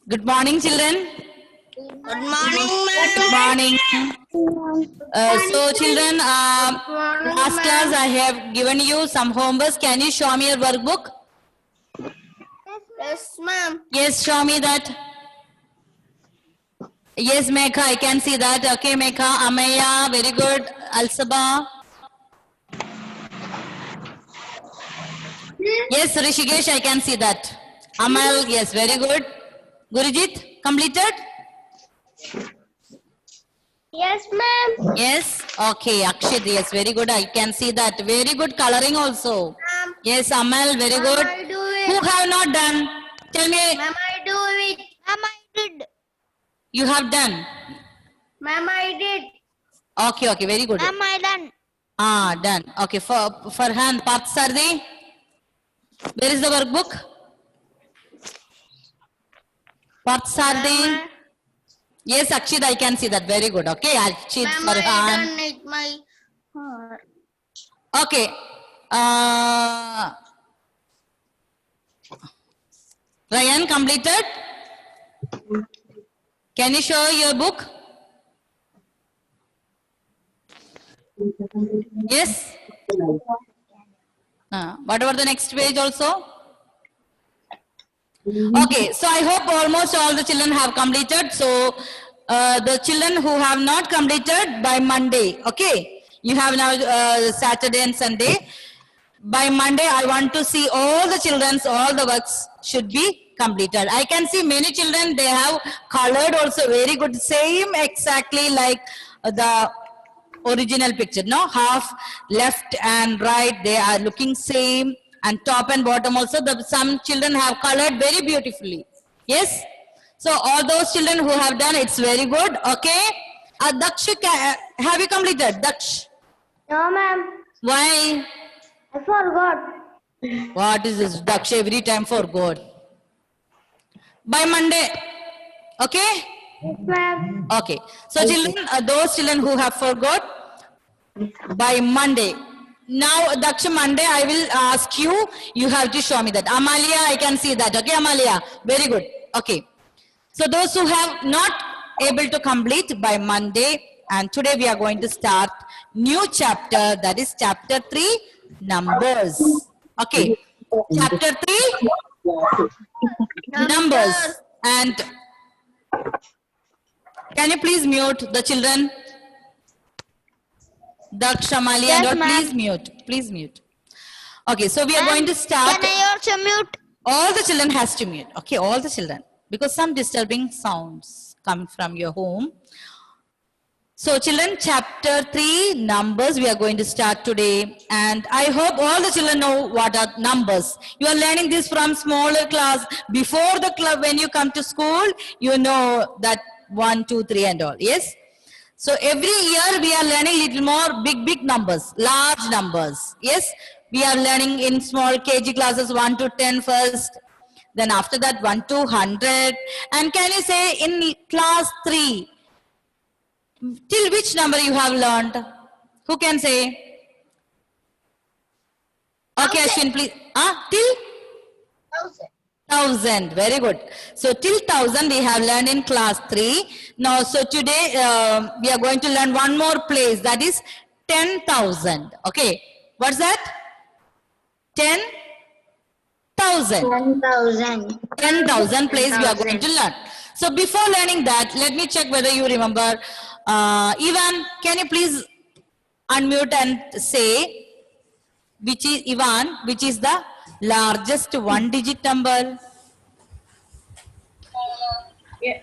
Good morning, children. Good morning, ma'am. Good morning. So, children, last class I have given you some homework. Can you show me your workbook? Yes, ma'am. Yes, show me that. Yes, Mekha, I can see that. Okay, Mekha, Amaya, very good. Alsaba. Yes, Rishikesh, I can see that. Amal, yes, very good. Gurujit, completed? Yes, ma'am. Yes, okay. Akshit, yes, very good. I can see that. Very good coloring also. Ma'am. Yes, Amal, very Ma'am, good. I do Who it. have not done? Tell me, Ma'am, I do it. Ma'am, I did. you have done. Ma'am, I did. Okay, okay, very good. Ma'am, I done. Ah, done. Okay, for Farhan, Parth Sardi, where is the workbook? Parth Sardi. Ma'am, Yes, Akshit, I can see that. Very good. Okay, Akshit, ma'am, I Farhan. done it. My heart. Okay. Ryan, completed? Can you show your book? Yes? What about the next page also? Okay, so I hope almost all the children have completed. So the children who have not completed by Monday, okay? You have now Saturday and Sunday. By Monday, I want to see all the children's, all the works should be completed. I can see many children, they have colored also very good, same exactly like the original picture, no? Half left and right, they are looking same, and top and bottom also, some children have colored very beautifully. Yes? So all those children who have done, it's very good, okay? Daksh, have you completed? Daksh, No, ma'am. why? I forgot. What is this? Daksh every time for God. By Monday. Okay? Yes, ma'am. Okay. So children, those children who have forgot, by Monday. Now, Daksha, Monday I will ask you, you have to show me that. Amalia, I can see that. Okay, Amalia? Very good. Okay. So those who have not able to complete by Monday, and today we are going to start new chapter, that is chapter 3, numbers. Okay. Chapter 3, numbers. And can you please mute the children? Daksha, Amalia, Yes, and all, ma'am. please mute. Please mute. Okay, so we are going to start. Can I also mute? All the children has to mute. Okay, all the children. Because some disturbing sounds come from your home. So children, chapter 3, numbers, we are going to start today. And I hope all the children know what are numbers. You are learning this from smaller class. Before the club, when you come to school, you know that 1, 2, 3 and all. Yes? So every year we are learning little more big numbers, large numbers. Yes? We are learning in small KG classes 1 to 10 first. Then after that 1 to 100. And can you say in class 3, till which number you have learned? Who can say? Okay, Ashwin, please. Till 1000. Very good. So till 1000 we have learned in class 3. Now, so today we are going to learn one more place, that is 10,000. Okay. What's that? 10,000. 10,000. 10,000 place we are going to learn. So before learning that, let me check whether you remember. Ivan, can you please unmute and say, which is Ivan, which is the largest one-digit number? Yes,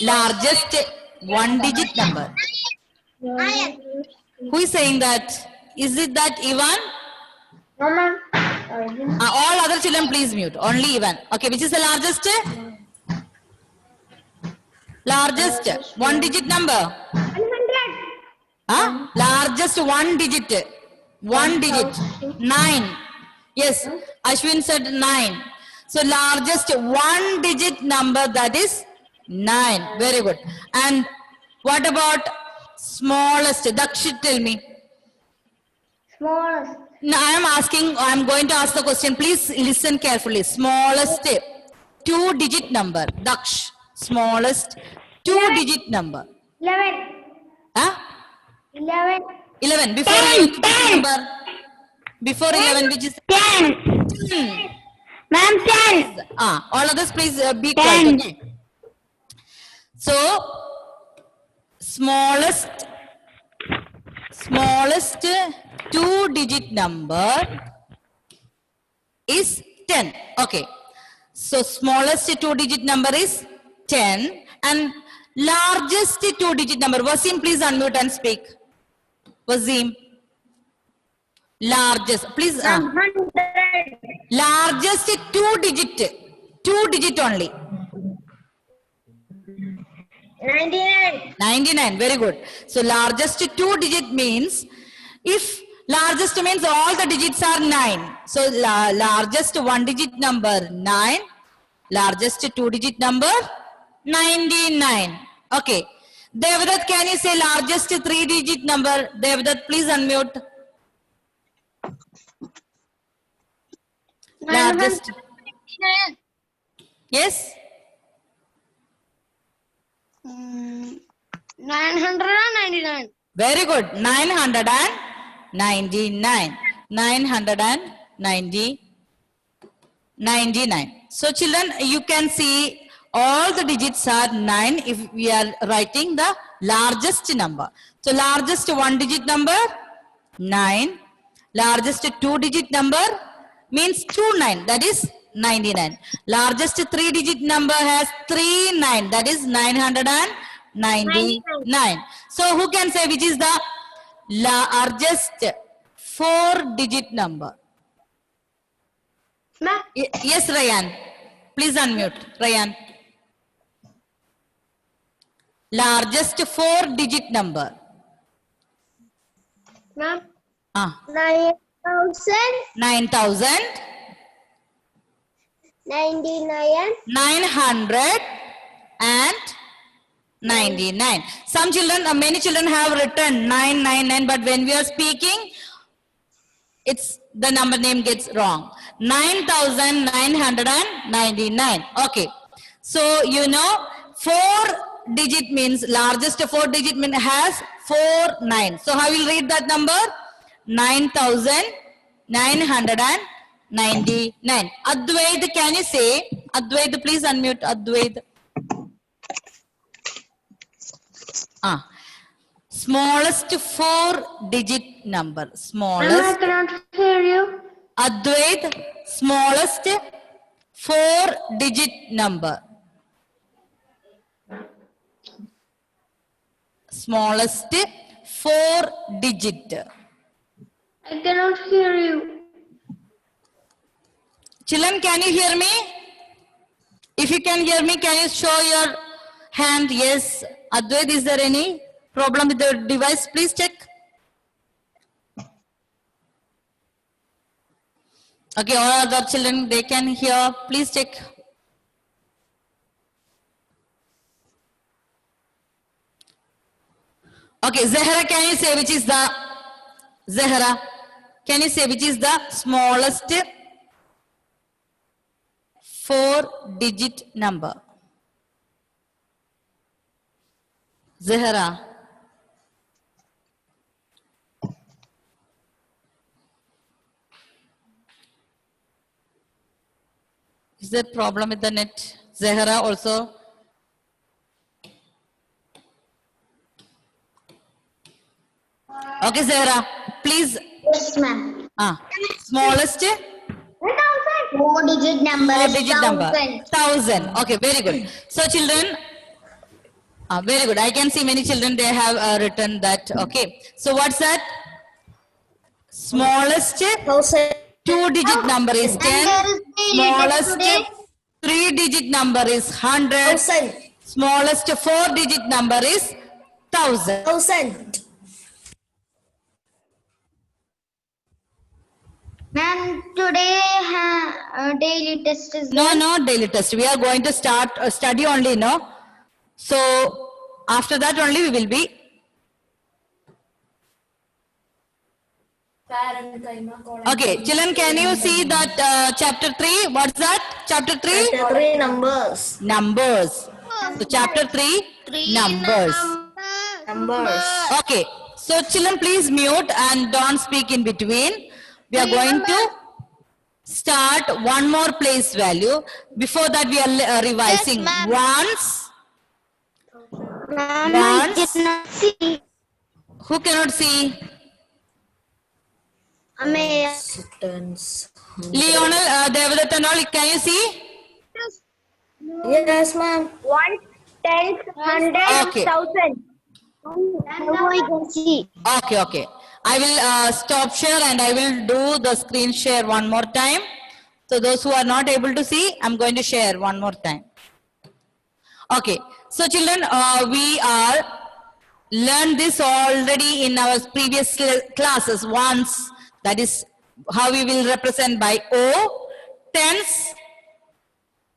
Largest one-digit number. Who is saying that? Is it that Ivan? No, ma'am. All other children, please mute. Only Ivan. Okay, which is the largest? Largest one-digit number. 100. Largest one digit. One digit. 9. Yes, Ashwin said 9. So largest one digit number, that is 9. Very good. And what about smallest? Dakshit, tell me. Smallest. Now I am going to ask the question. Please listen carefully. Smallest. 100. two-digit number. Daksh, smallest two-digit number. 11. Huh? 11. 11. Before 11, which is number? Before 11, which is 10. 10. Ma'am, 10. All others, please be 10. quiet. Okay. So, smallest two-digit number is 10. Okay. So, smallest two-digit number is 10 and largest two-digit number. Wasim, please unmute and speak. Wasim. Largest, please. 100. Largest two-digit only. 99. 99, very good. So largest two-digit means, if largest means all the digits are 9. So largest one-digit number 9, largest two-digit number 99. Okay. Devdutt, can you say largest three-digit number? Devdutt, please unmute. Largest. 999. Yes? 999. Very good. 999. 999. So children, you can see all the digits are 9 if we are writing the largest number. So largest one-digit number, 9. Largest two-digit number means 29, that is 99. Largest three-digit number has 39, that is 999. So who can say which is the largest four-digit number? Ma'am, Yes, Ryan. Please unmute. Ryan. Largest four-digit number. ma'am, Ah, 9,000. 9,000. 99. 999. Some children, many children have written 999, but when we are speaking, it's the number name gets wrong. 9,999. Okay. So, you know, four-digit means, largest four-digit means has 49. So, how will read that number? 9,999. Advaid, can you say? Advaid, please unmute. Advaid. Smallest four-digit number. Ma'am, I Smallest. cannot hear you. Advaid, smallest four-digit number. Smallest four-digit. I cannot hear you. Children, can you hear me? If you can hear me, can you show your hand? Yes. Advaid, is there any problem with the device? Please check. Okay, all other children, they can hear. Please check. Okay, Zahra, can you say which is the Zahra? Can you say which is the smallest four-digit number? Zahra. Is there problem with the net? Zahra also. Okay, Zahra, please. Yes, ma'am. Smallest 4-digit number. four-digit number. 1,000. 1,000. Okay, very good. So, children, very good. I can see many children, they have written that. Okay. So, what's that? Smallest 1,000. two-digit number is 10. there is the Smallest today. three-digit number is 100. 1,000. Smallest four-digit number is 1,000. 1,000. Ma'am, today daily test is No, no daily test. We are going to start study only, no? So, after that only we will be. Okay, children, can you see that chapter 3? What's that? Chapter 3? Three numbers. Numbers. So chapter 3, numbers. Numbers. Okay, so children, please mute and don't speak in between. We are going to start one more place value. Before that, we are revising. ma'am. Once, Ma'am, Once. I cannot see. who cannot see? Ameya. Tens. Leonel, Devadatta and all, can you see? Yes, ma'am. 1, 10, 100, Okay. 1000. Now I can see. Okay, okay. I will stop share and I will do the screen share one more time. So those who are not able to see, I'm going to share one more time. Okay. So children, we are learned this already in our previous classes once. That is how we will represent by O, tens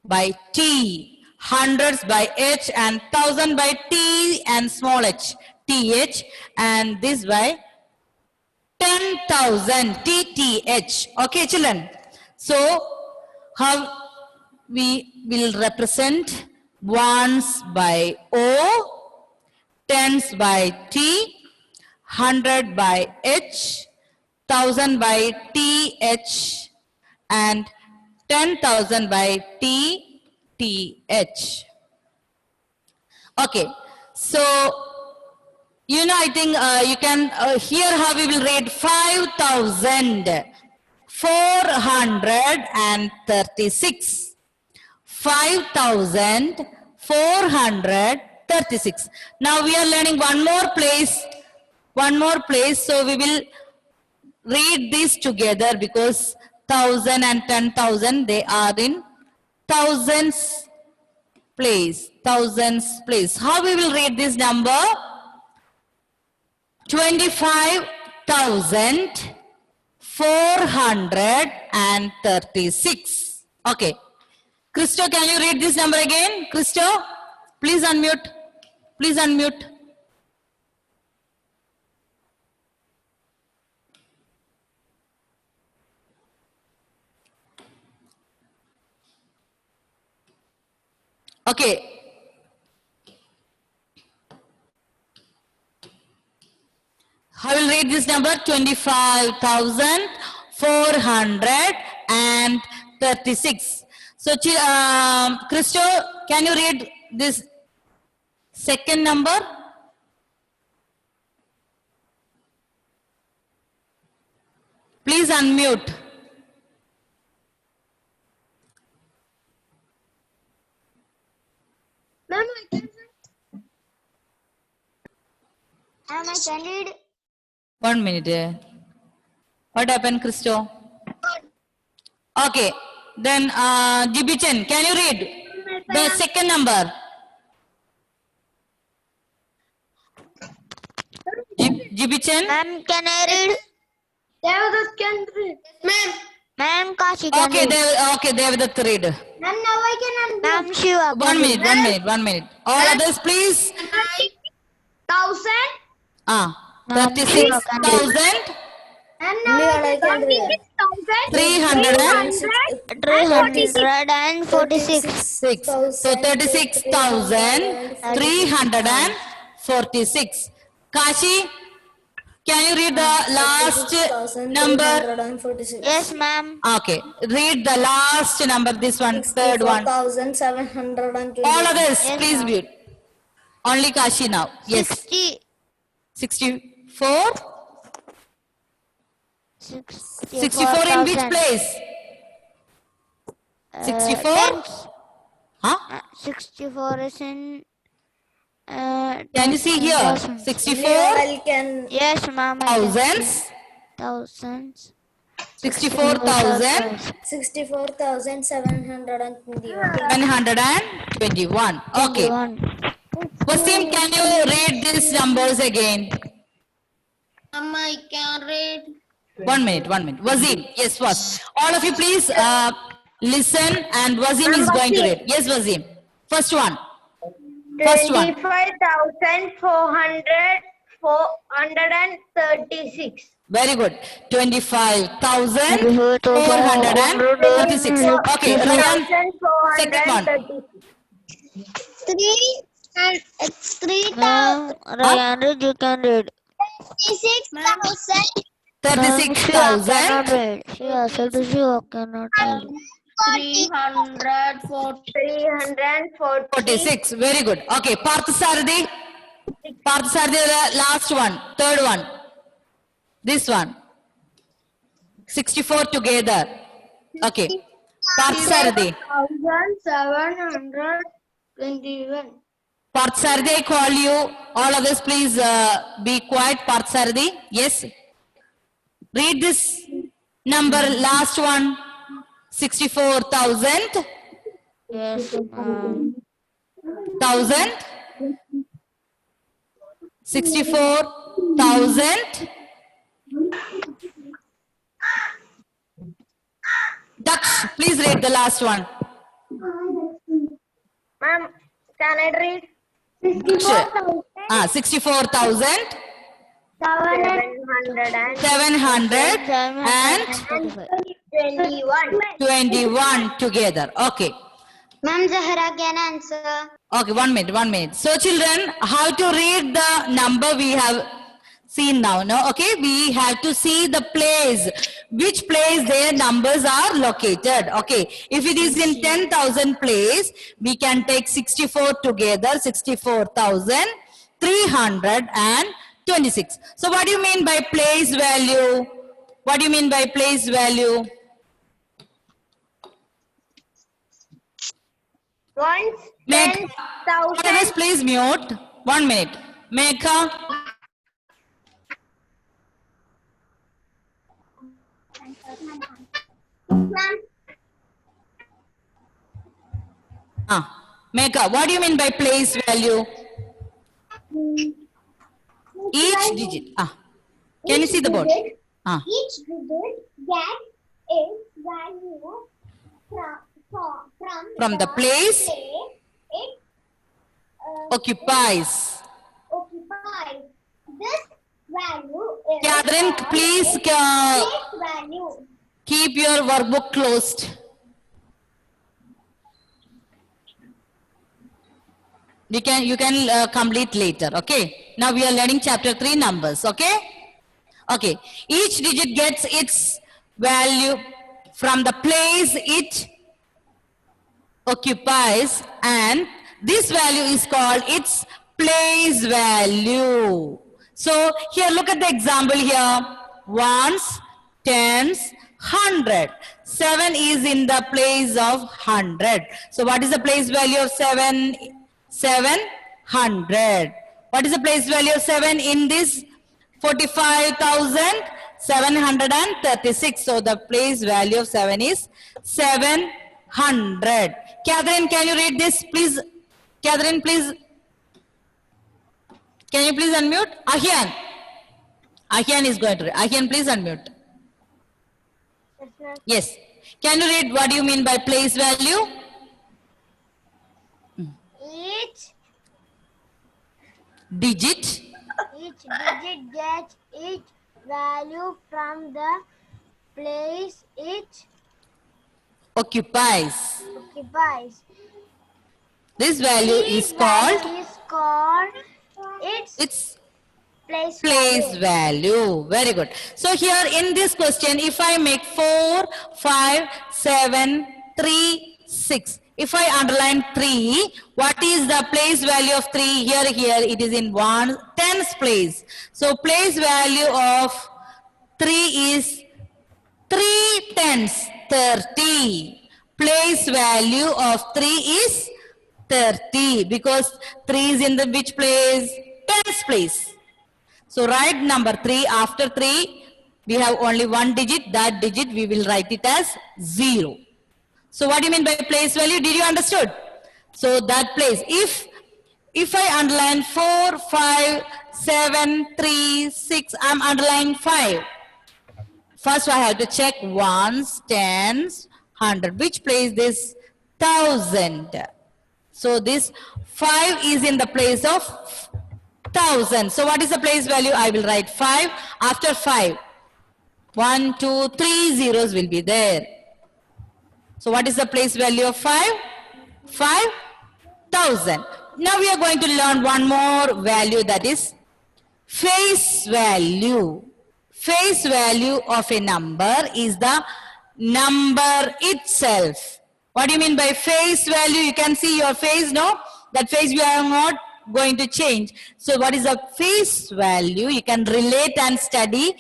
by T, hundreds by H, and thousand by T and small h, TH, and this by 10,000, TTH. Okay, children. So, how we will represent ones by O, tens by T, 100 by H, 1,000 by TH, and 10,000 by TTH. Okay, so you know, I think you can hear how we will read 5,436. 5,436. Now we are learning one more place. So we will read this together because 1,000 and 10,000, they are in thousands place. How we will read this number? 25,436. Okay. Christo, can you read this number again? Christo, please unmute. Please unmute. Okay. I will read this number 25,436. So, Christo, can you read this second number? Please unmute. Ma'am, I can read. 1 minute. What happened, Christo? Okay. Then, Jibichan, can you read the second number? Jibichan? Ma'am, can I read? Devadat can read. Ma'am. Ma'am, Kashi can Okay, read. Devadatta read. Ma'am, now I can read. Ma'am, Shiva. 1 minute, 1 minute. All others, please. 1,000. 36,000. And now I can read. 346. 6. So 36,346. Kashi, can you read the last number? 346. Yes, ma'am. Okay, read the last number, this one, third one. 4,720. All others, Yes, please ma'am. mute. Only Kashi now. Yes, 60. 64. 64 in which place? 64? Huh? 64 is in. Can you see here? thousands. 64 I can. Yes, ma'am. thousands. Thousands. 64,000. 64,721. 121. Okay. Wasim, can you read these numbers again? Ma'am, I can read. 1 minute. Wasim, yes, first. All of you please listen and Wasim is going to read. Yes, Wasim. First one. 25,436. Very good. 25,436. Okay, Ryan, second one. 3,000. You can read. 36,000. She also does you cannot read. 46. Very good. Okay, Parthasarathi. Parthasarathi, the last one, third one. This one. 64 together. Okay. Parthasarathi. 721. Parthasarathi, I call you. All others, please be quiet. Parthasarathi. Yes. Read this number, last one. 64,000. Yes. 1,000. 64,000. Daksh, please read the last one. Ma'am, can I read? 64,000. 721 together. Okay. Ma'am, Zahra can answer. Okay, 1 minute, 1 minute. So children, how to read the number we have seen now, no? Okay, we have to see the place, which place their numbers are located. Okay, if it is in 10,000 place, we can take 64 together, 64,326. So what do you mean by place value? What do you mean by place value? Once Make, 10,000. others please mute. 1 minute. Mekha. Mekha, what do you mean by place value? Each digit. Can you see the board? Each digit gets its value From the place it occupies. occupies. This value is Catherine, please place value. keep your workbook closed. You can complete later. Okay. Now we are learning chapter 3 numbers. Okay. Okay. Each digit gets its value from the place it occupies, and this value is called its place value. So here, look at the example here. Ones, tens, 100. 7 is in the place of 100. So what is the place value of 7? 700. What is the place value of 7 in this 45,736? So the place value of 7 is 700. Catherine, can you read this, please? Catherine, please. Can you please unmute? Ahyan. Ahyan is going to read. Ahyan, please unmute. Yes. Can you read what do you mean by place value? Each Digit digit gets its value from the place it occupies. occupies. This value is called its its place value. Very good. So here in this question, if I make 4, 5, 7, 3, 6. If I underline 3, what is the place value of 3? Here it is in 1/10th place. So place value of 3 is 3/10, 30. Place value of 3 is 30 because 3 is in the which place? 10th place. So write number 3 after 3. We have only one digit. That digit we will write it as 0. So what do you mean by place value? Did you understood? So that place, if I underline 4, 5, 7, 3, 6, I'm underlining 5. First I have to check ones, tens, 100. Which place this? 1,000. So this 5 is in the place of 1,000. So what is the place value? I will write 5 after 5. 1, 2, 3 zeros will be there. So what is the place value of 5? 5,000. Now we are going to learn one more value, that is face value. Face value of a number is the number itself. What do you mean by face value? You can see your face, no? That face we are not going to change. So what is the face value? You can relate and study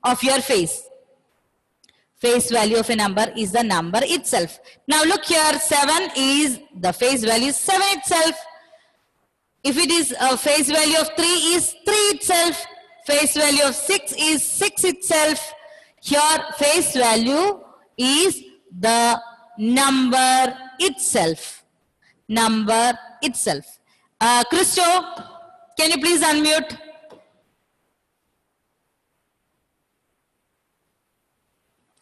of your face. Face value of a number is the number itself. Now look here, 7 is the face value 7 itself. If it is a face value of 3 is 3 itself. Face value of 6 is 6 itself. Here face value is the number itself. Number itself. Christo, can you please unmute?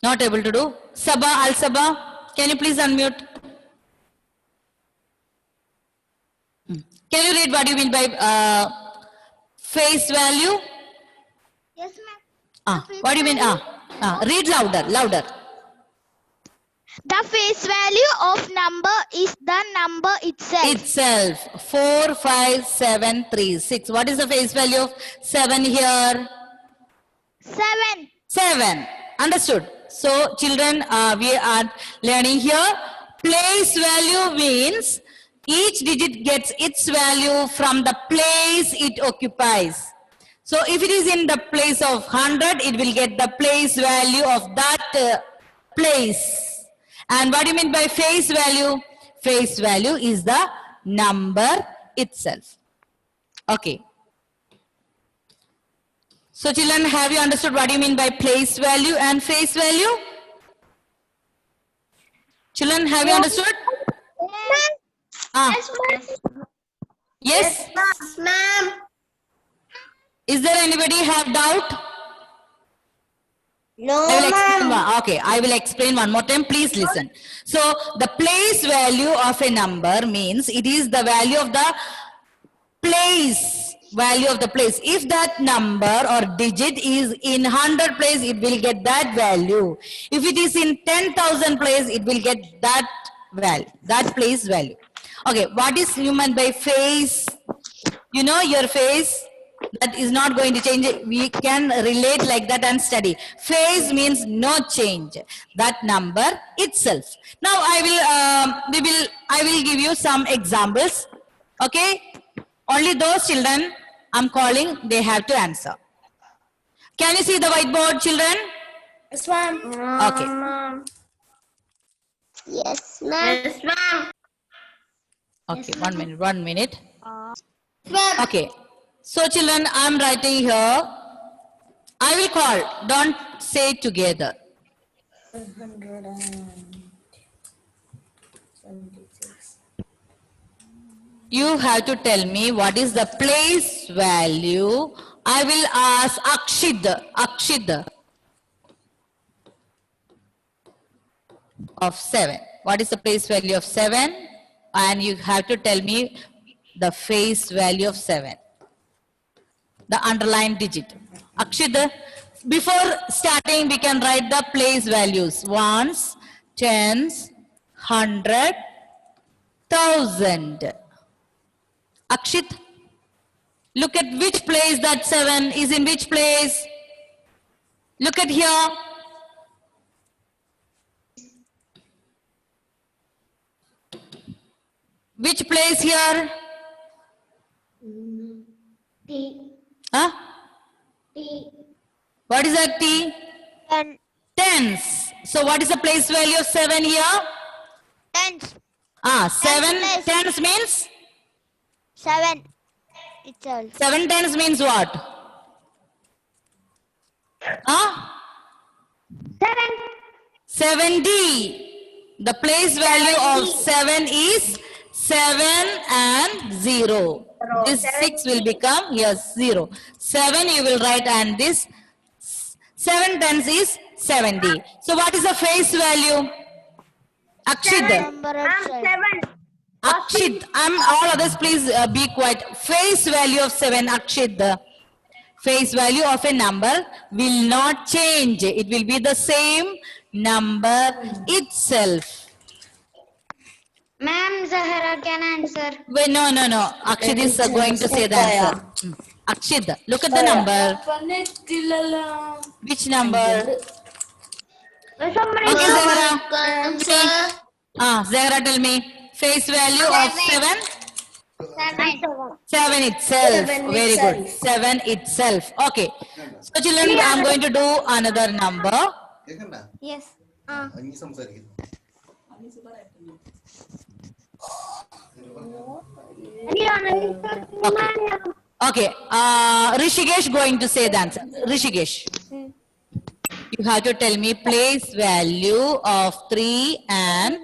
Not able to do. Saba, Al Saba, can you please unmute? Can you read what you mean by face value? Yes, ma'am. What do you mean? Read louder, louder. The face value of number is the number itself. Itself. 4, 5, 7, 3, 6. What is the face value of 7 here? 7. 7. Understood. So children, we are learning here. Place value means each digit gets its value from the place it occupies. So if it is in the place of 100, it will get the place value of that place. And what do you mean by face value? Face value is the number itself. Okay. So children, have you understood what you mean by place value and face value? Children, have you understood? Yes? Yes, ma'am. Is there anybody have doubt? No, I will explain okay, I will explain one more time. Please listen. So the place value of a number means it is the value of the place. Value of the place. If that number or digit is in 100 place, it will get that value. If it is in 10,000 place, it will get that value, that place value. Okay, what is human by face? You know your face? That is not going to change. We can relate like that and study. Phase means no change. That number itself. Now I will give you some examples. Okay. Only those children I'm calling, they have to answer. Can you see the whiteboard, children? Yes, ma'am. Okay. Yes, ma'am. Yes, ma'am. Okay, 1 minute, 1 minute. Okay. So children, I'm writing here. I will call. Don't say together. 776. You have to tell me what is the place value. I will ask Akshid of 7. What is the place value of 7? And you have to tell me the face value of 7. The underlined digit. Akshid, before starting we can write the place values. Ones, tens, 100, 1000. Akshit, look at which place that 7 is in which place. Look at here. Which place here? T. Huh? T. What is that T? 10. Tens. So what is the place value of 7 here? Tens. 7 place. tens means? 7 itself. 7 tens means what? 70. The place value of 7 is 7 and 0. This 6 will become, yes, 0. 7 you will write and this 7 tens is 70. So what is the face value? Akshid. Number itself. 7. Akshid. All others please be quiet. Face value of 7, Akshid. face value of a number will not change. It will be the same number itself. Ma'am, Zahara can answer. Wait, no. Akshit is going to say the answer. Akshit, look at the number. Which number? Okay, Zahara. Zahara, tell me. Face value of 7? 7 itself. Very good. 7 itself. Okay. So children, I am going to do another number. Yes. Okay. Rishikesh going to say the answer. Rishikesh. You have to tell me place value of 3 and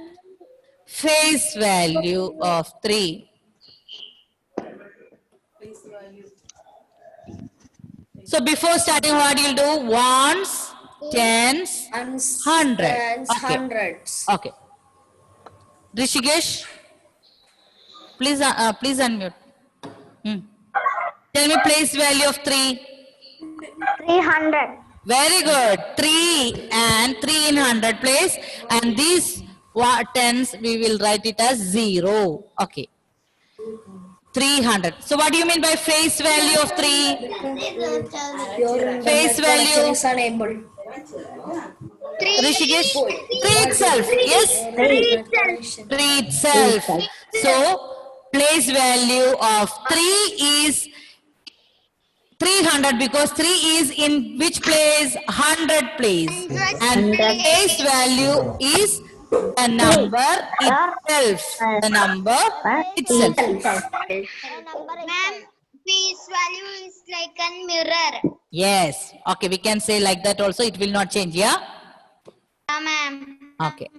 face value of 3. So before starting, what you'll do? Ones, tens, hundred. And hundreds. Okay. Rishikesh, please unmute. Tell me place value of 3. 300. Very good. 3 and 3 in 100 place. And these tens, we will write it as 0. Okay. 300. So what do you mean by face value of 3? Your Face internet connection value. is unable. Rishikesh? 3 itself. Yes? 3 itself. So place value of 3 is 300 because 3 is in which place? 100 place. And face value is the number itself. The number itself. Ma'am, face value is like a mirror. Yes. Okay, we can say like that also. It will not change, yeah? Ma'am. Okay.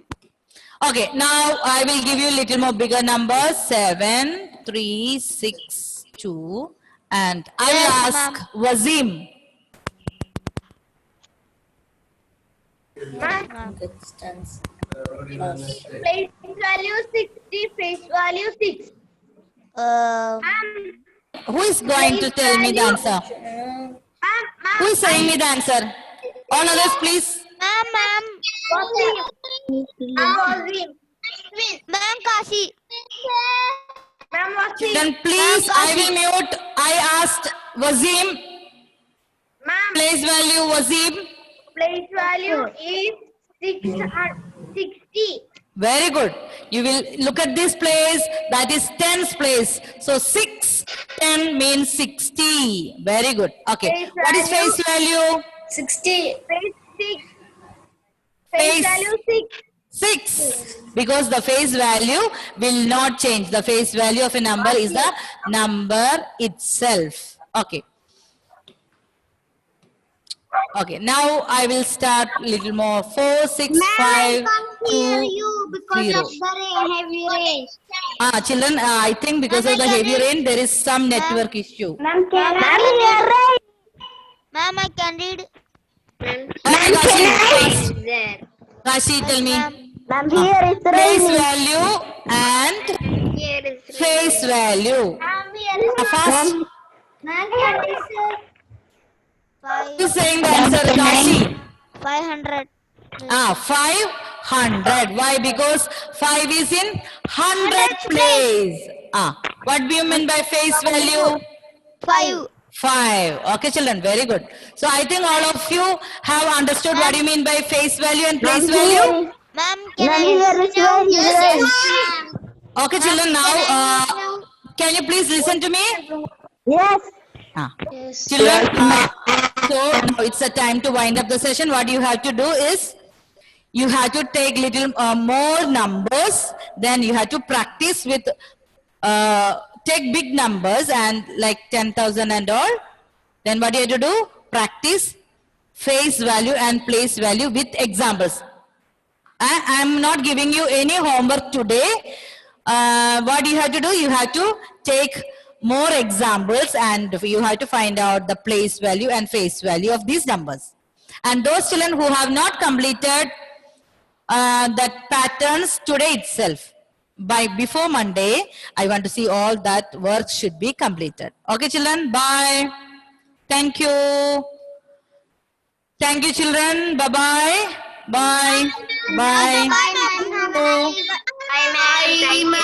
Okay, now I will give you little more bigger numbers. 7, 3, 6, 2. And I will ask Wazim. Distance. Place value 60, face value 6. Who is going to tell me the answer? Who is saying me the answer? All others, please. Ma'am. Ma'am, Kashi. Ma'am, Wasim. Then please, I will mute. I asked Wazim. Ma'am, Place value, Wazim. place value is 60. Very good. You will look at this place. That is tens place. So 6, 10 means 60. Very good. Okay. Face What is value? face value? 60. Face 6. Face. Face value 6. 6. Because the face value will not change. The face value of a number is the number itself. Okay. Okay. Now I will start little more. 4, 6, 5, 2, because 0. of the heavy rain. Children, I think because of the heavy rain, there is some network issue. Ma'am, can I read? Ma'am, I can read. Okay, Kashi, There. Kashi, tell me. Ma'am, here is Place value and Here is face value. Ma'am, here is Fast. Ma'am, can I say? Who is saying the answer, Kashi? 500. 500. Why? Because 5 is in 100 place. What do you mean by face value? 5. 5. Okay, children, very good. So I think all of you have understood what you mean by face value and place value. Ma'am, can I Yes. Okay, children, now can you please listen to me? Yes. Children, so now it's a time to wind up the session. What you have to do is you have to take little more numbers. Then you have to practice with take big numbers and like 10,000 and all. Then what you have to do? Practice face value and place value with examples. I am not giving you any homework today. What you have to do? You have to take more examples and you have to find out the place value and face value of these numbers. And those children who have not completed that patterns today itself, before Monday, I want to see all that work should be completed. Okay, children, bye. Thank you. Thank you, children. Bye-bye. Bye. Bye. Bye, ma'am. Bye, ma'am.